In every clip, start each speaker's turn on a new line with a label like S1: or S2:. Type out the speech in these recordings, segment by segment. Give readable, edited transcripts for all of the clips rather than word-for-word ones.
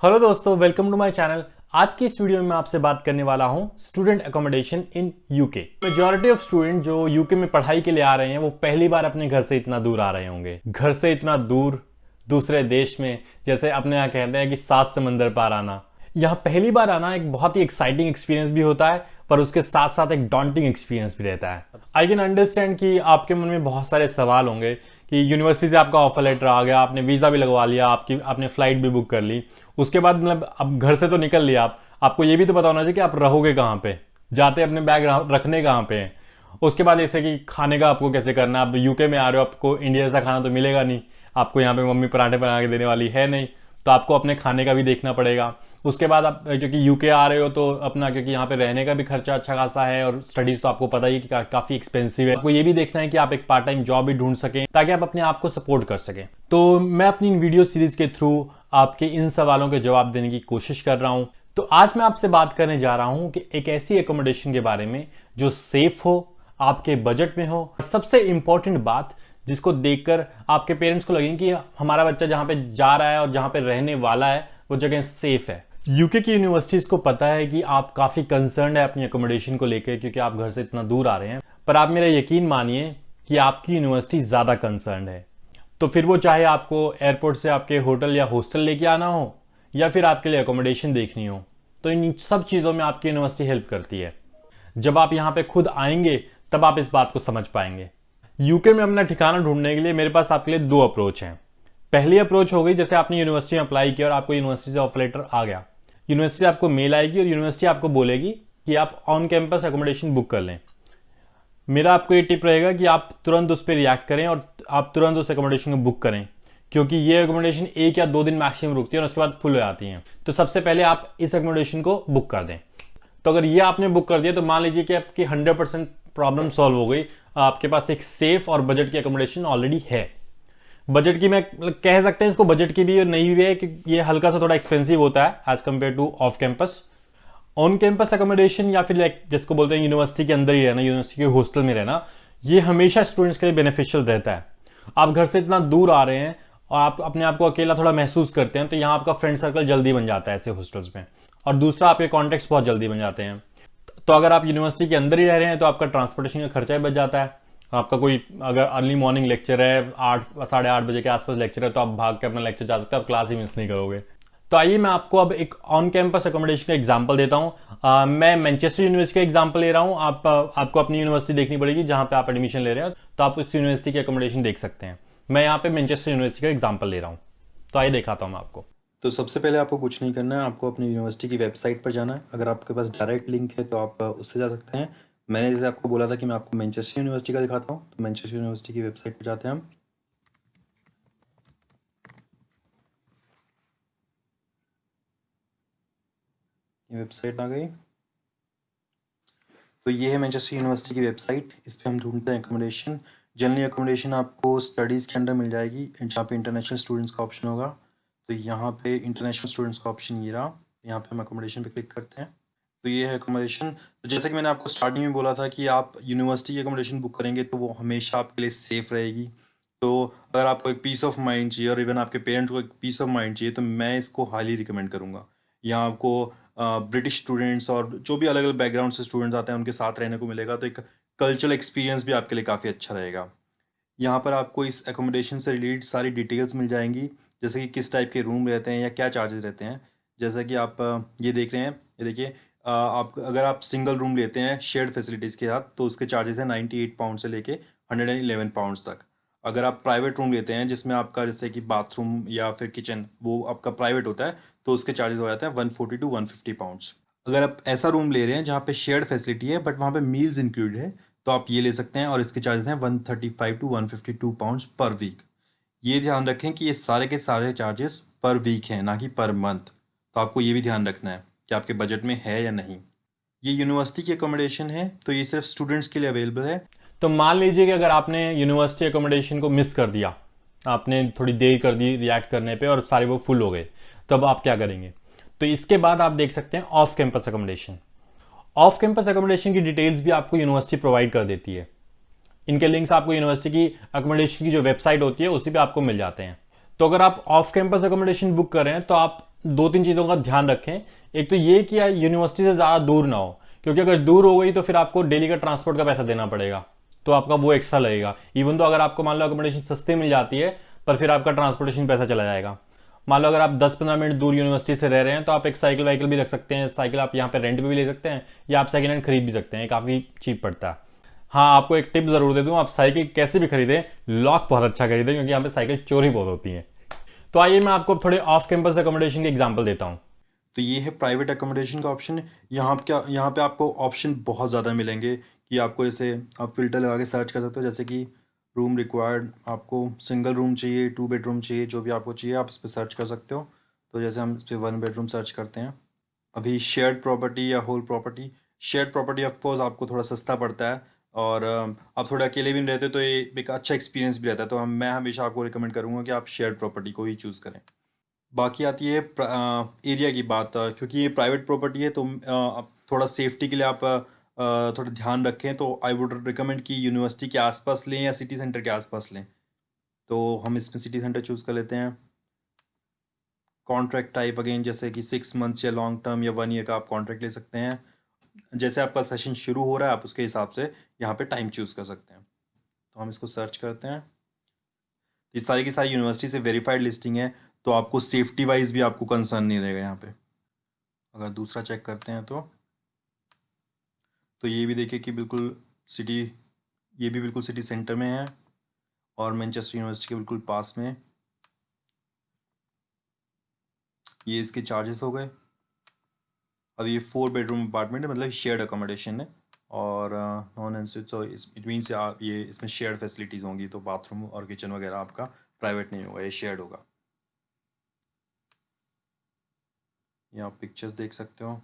S1: Hello दोस्तों, welcome to my channel. आज की इस वीडियो में मैं आपसे बात करने वाला हूं student accommodation in UK. Majority of student जो यूके में पढ़ाई के लिए आ रहे हैं वो पहली बार अपने घर से इतना दूर आ रहे होंगे। घर से इतना दूर दूसरे देश में, जैसे अपने यहाँ कहते हैं कि 7 समंदर पार आना। यहाँ पहली बार आना एक बहुत ही एक्साइटिंग एक्सपीरियंस भी होता है, पर उसके साथ साथ एक डॉन्टिंग एक्सपीरियंस भी रहता है। आई कैन अंडरस्टैंड कि आपके मन में बहुत सारे सवाल होंगे कि यूनिवर्सिटी से आपका ऑफर लेटर आ गया, आपने वीज़ा भी लगवा लिया, आपने फ्लाइट भी बुक कर ली, उसके बाद मतलब अब घर से तो निकल लिया, आपको ये भी तो पता होना चाहिए कि आप रहोगे कहाँ पे, जाते अपने बैग रखने कहाँ पे हैं। उसके बाद ऐसे कि खाने का आपको कैसे करना है। आप यूके में आ रहे हो, आपको इंडिया जैसा खाना तो मिलेगा नहीं, आपको यहाँ पे मम्मी पराठे बना के देने वाली है नहीं, तो आपको अपने खाने का भी देखना पड़ेगा। उसके बाद आप क्योंकि यूके आ रहे हो तो अपना, क्योंकि यहाँ पे रहने का भी खर्चा अच्छा खासा है और स्टडीज तो आपको पता ही कि काफी एक्सपेंसिव है। आपको ये भी देखना है कि आप एक पार्ट टाइम जॉब भी ढूंढ सकें ताकि आप अपने आप को सपोर्ट कर सकें। तो मैं अपनी इन वीडियो सीरीज के थ्रू आपके इन सवालों के जवाब देने की कोशिश कर रहा हूं। तो आज मैं आपसे बात करने जा रहा हूं कि एक ऐसी एकोमोडेशन के बारे में जो सेफ हो, आपके बजट में हो, सबसे इंपॉर्टेंट बात जिसको देखकर आपके पेरेंट्स को लगे कि हमारा बच्चा जहां पे जा रहा है और जहां पे रहने वाला है वो जगह सेफ है। यूके की यूनिवर्सिटीज को पता है कि आप काफी कंसर्न है अपनी एकोमोडेशन को लेकर, क्योंकि आप घर से इतना दूर आ रहे हैं, पर आप मेरा यकीन मानिए कि आपकी यूनिवर्सिटी ज्यादा कंसर्न है। तो फिर वो चाहे आपको एयरपोर्ट से आपके होटल या हॉस्टल लेके आना हो या फिर आपके लिए एकोमोडेशन देखनी हो, तो इन सब चीजों में आपकी यूनिवर्सिटी हेल्प करती है। जब आप यहाँ पे खुद आएंगे तब आप इस बात को समझ पाएंगे। यूके में अपना ठिकाना ढूंढने के लिए मेरे पास आपके लिए दो अप्रोच हैं। पहली अप्रोच हो गई, जैसे आपने यूनिवर्सिटी में अप्लाई किया और आपको यूनिवर्सिटी से ऑफर लेटर आ गया, यूनिवर्सिटी आपको मेल आएगी और यूनिवर्सिटी आपको बोलेगी कि आप ऑन कैंपस एकोमोडेशन बुक कर लें। मेरा आपको ये टिप रहेगा कि आप तुरंत उस पर रिएक्ट करें और आप तुरंत उस एकोमोडेशन को बुक करें, क्योंकि ये एकोमोडेशन 1 या 2 दिन मैक्सिमम रुकती है और उसके बाद फुल हो जाती हैं। तो सबसे पहले आप इस एकोमोडेशन को बुक कर दें। तो अगर ये आपने बुक कर दिया तो मान लीजिए कि आपकी 100% प्रॉब्लम सॉल्व हो गई। आपके पास एक सेफ और बजट की एकोमोडेशन ऑलरेडी है। बजट की मैं कह सकते हैं इसको बजट की भी और नहीं भी है कि ये हल्का सा थोड़ा एक्सपेंसिव होता है as compare to off campus. On campus accommodation या फिर जिसको बोलते हैं यूनिवर्सिटी के अंदर ही रहना, यूनिवर्सिटी के हॉस्टल में रहना, ये हमेशा स्टूडेंट्स के लिए बेनिफिशियल रहता है। आप घर से इतना दूर आ रहे हैं और आप अपने आप को अकेला थोड़ा महसूस करते हैं, तो यहाँ आपका फ्रेंड सर्कल जल्दी बन जाता है ऐसे हॉस्टल्स में, और दूसरा आपके कॉन्टेक्ट्स बहुत जल्दी बन जाते हैं। तो अगर आप यूनिवर्सिटी के अंदर ही रह रहे हैं तो आपका ट्रांसपोर्टेशन का खर्चा भी बच जाता है। आपका कोई अगर अर्ली मॉर्निंग लेक्चर है, 8 साढ़े 8 बजे के आसपास लेक्चर है, तो आप भाग के अपना लेक्चर जा सकते हैं, आप क्लास ही मिस नहीं करोगे। तो आइए मैं आपको अब एक ऑन कैंपस एकोमोडेशन का एग्जांपल देता हूं। मैं मैनचेस्टर यूनिवर्सिटी का एग्जांपल ले रहा हूं। आपको अपनी यूनिवर्सिटी देखनी पड़ेगी जहां पे आप एडमिशन ले रहे हो, तो आप उस यूनिवर्सिटी की एकोमोडेशन देख सकते हैं। मैं यहाँ पे मैनचेस्टर यूनिवर्सिटी का एग्जाम्पल ले रहा हूँ, तो आइए दिखाता हूँ मैं आपको।
S2: तो सबसे पहले आपको कुछ नहीं करना है, आपको अपनी यूनिवर्सिटी की वेबसाइट पर जाना है। अगर आपके पास डायरेक्ट लिंक है तो आप उससे जा सकते हैं। मैंने जैसे आपको बोला था कि मैं आपको मैनचेस्टर यूनिवर्सिटी का दिखाता हूँ, तो मैनचेस्टर यूनिवर्सिटी की वेबसाइट पर जाते हैं हम। ये वेबसाइट आ गई। तो ये है मैनचेस्टर यूनिवर्सिटी की वेबसाइट। इस पर हम ढूंढते हैं एकोमोडेशन। जनरली एकोमोडेशन आपको स्टडीज़ के अंडर मिल जाएगी, जहाँ पे इंटरनेशनल स्टूडेंट्स का ऑप्शन होगा। तो यहाँ पे इंटरनेशनल स्टूडेंट्स का ऑप्शन ये रहा। यहाँ पे हम एकोमोडेशन पे क्लिक करते हैं, तो ये है एकोमोडेशन। तो जैसे कि मैंने आपको स्टार्टिंग में बोला था कि आप यूनिवर्सिटी की एकोमोडेशन बुक करेंगे तो वो हमेशा आपके लिए सेफ़ रहेगी। तो अगर आपको एक पीस ऑफ माइंड चाहिए और इवन आपके पेरेंट्स को एक पीस ऑफ माइंड चाहिए, तो मैं इसको हाईली रिकमेंड करूँगा। यहाँ आपको ब्रिटिश स्टूडेंट्स और जो भी अलग अलग बैकग्राउंड से स्टूडेंट्स आते हैं उनके साथ रहने को मिलेगा, तो एक कल्चरल एक्सपीरियंस भी आपके लिए काफ़ी अच्छा रहेगा। यहाँ पर आपको इस एकोमोडेशन से रिलेटेड सारी डिटेल्स मिल जाएंगी, जैसे कि किस टाइप के रूम रहते हैं या क्या चार्जेस रहते हैं। जैसा कि आप ये देख रहे हैं, ये देखिए, आप अगर आप सिंगल रूम लेते हैं शेयर्ड फैसिलिटीज़ के साथ तो उसके चार्जेस हैं 98 पाउंड से लेके 111 पाउंड्स तक। अगर आप प्राइवेट रूम लेते हैं जिसमें आपका जैसे कि बाथरूम या फिर किचन वो आपका प्राइवेट होता है, तो उसके चार्जेस हो जाते हैं 140 टू 150 पाउंड्स। अगर आप ऐसा रूम ले रहे हैं जहाँ पे शेयर्ड फैसिलिटी है बट वहाँ पे मील्स इंक्लूडेड है, तो आप ये ले सकते हैं और इसके चार्जेस हैं 135 टू 152 पाउंड्स पर वीक। ये ध्यान रखें कि ये सारे के सारे चार्जेस पर वीक हैं, ना कि पर मंथ। तो आपको ये भी ध्यान रखना है कि आपके बजट में है या नहीं। ये यूनिवर्सिटी की एकोमोडेशन है, तो ये सिर्फ स्टूडेंट्स के लिए अवेलेबल है।
S1: तो मान लीजिए कि अगर आपने यूनिवर्सिटी एकोमोडेशन को मिस कर दिया, आपने थोड़ी देर कर दी रिएक्ट करने पे और सारे वो फुल हो गए, तब आप क्या करेंगे? तो इसके बाद आप देख सकते हैं off campus accommodation. Off campus accommodation की डिटेल्स भी आपको यूनिवर्सिटी प्रोवाइड कर देती है। इनके लिंक्स आपको यूनिवर्सिटी की एकोमोडेशन की जो वेबसाइट होती है उसी पे आपको मिल जाते हैं। तो अगर आप ऑफ कैंपस एकोमोडेशन बुक कर रहे हैं तो आप दो तीन चीज़ों का ध्यान रखें। एक तो ये कि यूनिवर्सिटी से ज़्यादा दूर ना हो, क्योंकि अगर दूर हो गई तो फिर आपको डेली का ट्रांसपोर्ट का पैसा देना पड़ेगा, तो आपका वो एक्स्ट्रा लगेगा। इवन तो अगर आपको मान लो अकोमोडेशन सस्ते मिल जाती है, पर फिर आपका ट्रांसपोर्टेशन पैसा चला जाएगा। मान लो अगर आप 10-15 मिनट दूर यूनिवर्सिटी से रह रहे हैं तो आप एक साइकिल वाइकिल भी रख सकते हैं। साइकिल आप यहाँ पे रेंट पे भी ले सकते हैं, या आप सेकेंड हैंड खरीद भी सकते हैं, काफ़ी चीप पड़ता है। हाँ, आपको एक टिप जरूर दे दूं, आप साइकिल कैसे भी खरीदें, लॉक बहुत अच्छा खरीदें, क्योंकि यहाँ पे साइकिल चोरी बहुत होती है। तो आइए मैं आपको थोड़े ऑफ कैंपस अकोमोडेशन के एग्जाम्पल देता हूँ।
S2: तो ये है प्राइवेट अकोमोडेशन का ऑप्शन। यहाँ पे आपको ऑप्शन बहुत ज़्यादा मिलेंगे कि आपको जैसे आप फिल्टर लगा के सर्च कर सकते हो, जैसे कि रूम रिक्वायर्ड, आपको सिंगल रूम चाहिए, 2 बेडरूम चाहिए, जो भी आपको चाहिए आप इस पर सर्च कर सकते हो। तो जैसे हम इस पर 1 बेडरूम सर्च करते हैं। अभी शेयर्ड प्रॉपर्टी या whole property, shared property of course आपको थोड़ा सस्ता पड़ता है, और आप थोड़े अकेले भी नहीं रहते तो ये एक अच्छा एक्सपीरियंस भी रहता है। तो मैं हमेशा आपको रिकमेंड करूँगा कि आप शेयर्ड प्रॉपर्टी को ही चूज़ करें। बाकी आती है एरिया की बात, क्योंकि ये प्राइवेट प्रॉपर्टी है तो आप थोड़ा सेफ्टी के लिए आप थोड़ा ध्यान रखें। तो आई वुड रिकमेंड कि यूनिवर्सिटी के आसपास लें या सिटी सेंटर के आसपास लें। तो हम इसमें सिटी सेंटर चूज़ कर लेते हैं। कॉन्ट्रैक्ट टाइप अगेन, जैसे कि 6 मंथ्स या लॉन्ग टर्म या 1 ईयर का आप कॉन्ट्रैक्ट ले सकते हैं। जैसे आपका सेशन शुरू हो रहा है आप उसके हिसाब से यहाँ पे टाइम चूज़ कर सकते हैं। तो हम इसको सर्च करते हैं। ये सारी की सारी यूनिवर्सिटी से वेरीफाइड लिस्टिंग है, तो आपको सेफ्टी वाइज भी आपको कंसर्न नहीं रहेगा यहाँ पे। अगर दूसरा चेक करते हैं तो ये भी देखिए कि बिल्कुल सिटी, ये भी बिल्कुल सिटी सेंटर में है और मैनचेस्टर यूनिवर्सिटी के बिल्कुल पास में। ये इसके चार्जेस हो गए। अब ये 4 बेडरूम अपार्टमेंट है, मतलब शेयर्ड अकोमोडेशन है, और non institute, so it means आप ये इसमें शेयर्ड फैसिलिटीज़ होंगी, तो बाथरूम और किचन वगैरह आपका प्राइवेट नहीं होगा, ये शेयर्ड होगा। ये आप पिक्चर्स देख सकते हो।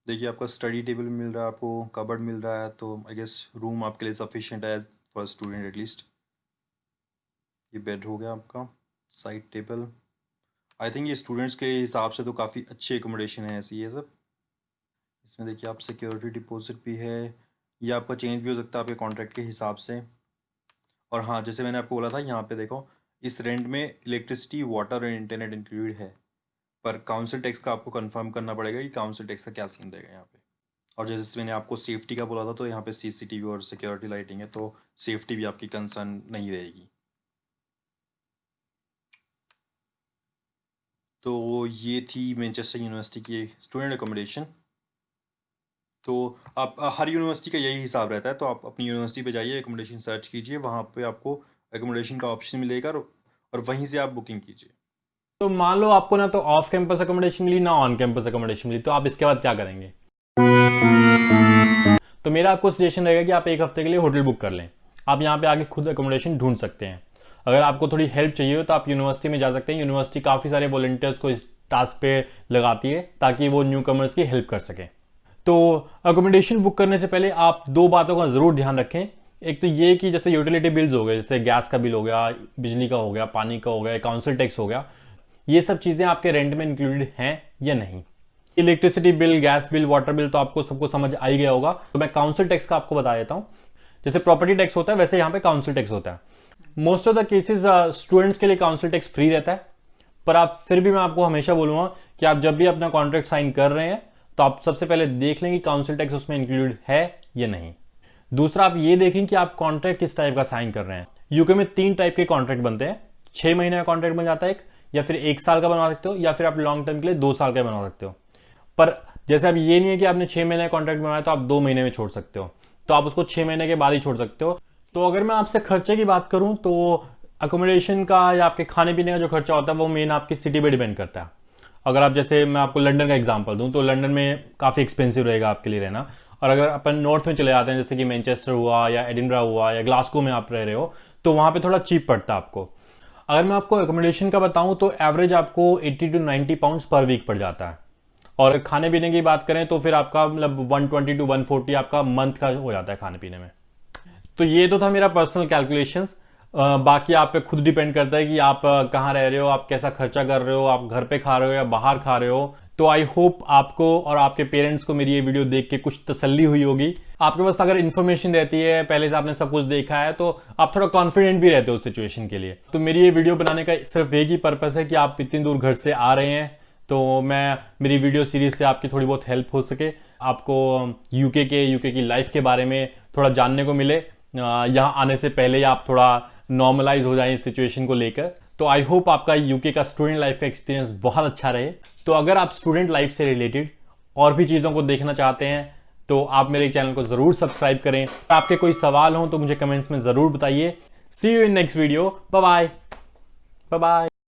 S2: देखिए आपका स्टडी टेबल मिल रहा है, आपको कबर्ड मिल रहा है, तो आई गेस रूम आपके लिए सफिशिएंट है फॉर स्टूडेंट एटलीस्ट। ये बेड हो गया आपका, साइड टेबल। आई थिंक ये स्टूडेंट्स के हिसाब से तो काफ़ी अच्छी एकोमोडेशन है ऐसी ये सब। इसमें देखिए आप सिक्योरिटी डिपॉजिट भी है, ये आपका चेंज भी हो सकता है आपके कॉन्ट्रैक्ट के हिसाब से। और हाँ, जैसे मैंने आपको बोला था, यहाँ पे देखो इस रेंट में इलेक्ट्रिसिटी, वाटर और इंटरनेट इंक्लूडेड है, पर काउंसिल टैक्स का आपको कंफर्म करना पड़ेगा कि काउंसिल टैक्स का क्या सीन रहेगा यहाँ पे। और जैसे मैंने आपको सेफ्टी का बोला था, तो यहाँ पे सीसीटीवी और सिक्योरिटी लाइटिंग है, तो सेफ्टी भी आपकी कंसर्न नहीं रहेगी। तो ये थी मैनचेस्टर यूनिवर्सिटी की स्टूडेंट एकोमोडेशन। तो आप हर यूनिवर्सिटी का यही हिसाब रहता है, तो आप अपनी यूनिवर्सिटी पे जाइए, एकोमोडेशन सर्च कीजिए, वहाँ पे आपको एकोमोडेशन का ऑप्शन मिलेगा, और वहीं से आप बुकिंग कीजिए।
S1: तो मान लो आपको ना तो ऑफ कैंपस अकोमोडेशन मिली, ना ऑन कैंपस अकोमोडेशन मिली, तो आप इसके बाद क्या करेंगे? तो मेरा आपको सजेशन रहेगा कि आप एक हफ्ते के लिए होटल बुक कर लें। आप यहाँ पे आके खुद अकोमोडेशन ढूंढ सकते हैं। अगर आपको थोड़ी हेल्प चाहिए हो तो आप यूनिवर्सिटी में जा सकते हैं। यूनिवर्सिटी काफ़ी सारे वॉलंटियर्स को इस टास्क पे लगाती है ताकि वो न्यू कमर्स की हेल्प कर सकें। तो अकोमोडेशन बुक करने से पहले आप दो बातों का ज़रूर ध्यान रखें। एक तो ये कि जैसे यूटिलिटी बिल्स हो गए, जैसे गैस का बिल हो गया, बिजली का हो गया, पानी का हो गया, काउंसिल टैक्स हो गया, ये सब चीज़ें आपके रेंट में इंक्लूडेड हैं या नहीं। Electricity bill, gas bill, water bill तो आपको सबको समझ आ ही गया होगा। तो मैं काउंसिल टैक्स का आपको बता देता हूँ। जैसे प्रॉपर्टी टैक्स होता है वैसे यहाँ पे काउंसिल टैक्स होता है। Most of the cases students के लिए काउंसिल टैक्स फ्री रहता है, पर आप फिर भी मैं आपको हमेशा बोलूंगा कि आप जब भी अपना कॉन्ट्रैक्ट साइन कर रहे हैं तो आप सबसे पहले देख लें कि काउंसिल टैक्स उसमें इंक्लूड है या नहीं। दूसरा, आप ये देखें कि आप कॉन्ट्रैक्ट किस टाइप का साइन कर रहे हैं। यूके में 3 टाइप के कॉन्ट्रैक्ट बनते हैं। 6 महीने का कॉन्ट्रैक्ट बन जाता है एक, या फिर 1 साल का बनवा सकते हो, या फिर आप लॉन्ग टर्म के लिए 2 साल का बनवा सकते हो। पर जैसे अब ये नहीं है कि आपने 6 महीने का कॉन्ट्रैक्ट बनवाया तो आप 2 महीने में छोड़ सकते हो, तो आप उसको 6 महीने के बाद ही छोड़ सकते हो। तो अगर मैं आपसे खर्चे की बात करूं तो अकोमोडेशन का या आपके खाने पीने का जो खर्चा होता है वो मेन आपकी सिटी पे डिपेंड करता है। अगर आप, जैसे मैं आपको लंदन का एग्जांपल दूं तो लंदन में काफ़ी एक्सपेंसिव रहेगा आपके लिए रहना। और अगर अपन नॉर्थ में चले जाते हैं, जैसे कि मैनचेस्टर हुआ या एडिनबरा हुआ या ग्लासगो में आप रह रहे हो, तो वहाँ पे थोड़ा चीप पड़ता है आपको। अगर मैं आपको अकोमोडेशन का बताऊं तो एवरेज आपको 80 to 90 पाउंड्स पर वीक पड़ जाता है। और खाने पीने की बात करें तो फिर आपका मतलब 120 to 140 आपका मंथ का हो जाता है खाने पीने में। तो ये तो था मेरा पर्सनल कैलकुलेशंस। बाकी आप पे खुद डिपेंड करता है कि आप कहाँ रह रहे हो, आप कैसा खर्चा कर रहे हो, आप घर पे खा रहे हो या बाहर खा रहे हो। तो आई होप आपको और आपके पेरेंट्स को मेरी ये वीडियो देख के कुछ तसल्ली हुई होगी। आपके पास अगर इन्फॉर्मेशन रहती है, पहले से आपने सब कुछ देखा है, तो आप थोड़ा कॉन्फिडेंट भी रहते हो उस सिचुएशन के लिए। तो मेरी ये वीडियो बनाने का सिर्फ एक ही पर्पस है कि आप इतनी दूर घर से आ रहे हैं, तो मेरी वीडियो सीरीज से आपकी थोड़ी बहुत हेल्प हो सके, आपको यूके की लाइफ के बारे में थोड़ा जानने को मिले, यहाँ आने से पहले ही आप थोड़ा नॉर्मलाइज हो जाए इस सिचुएशन को लेकर। तो आई होप आपका यूके का स्टूडेंट लाइफ का एक्सपीरियंस बहुत अच्छा रहे। तो अगर आप स्टूडेंट लाइफ से रिलेटेड और भी चीज़ों को देखना चाहते हैं तो आप मेरे चैनल को ज़रूर सब्सक्राइब करें। आपके कोई सवाल हो तो मुझे कमेंट्स में ज़रूर बताइए। See you in next video. Bye bye.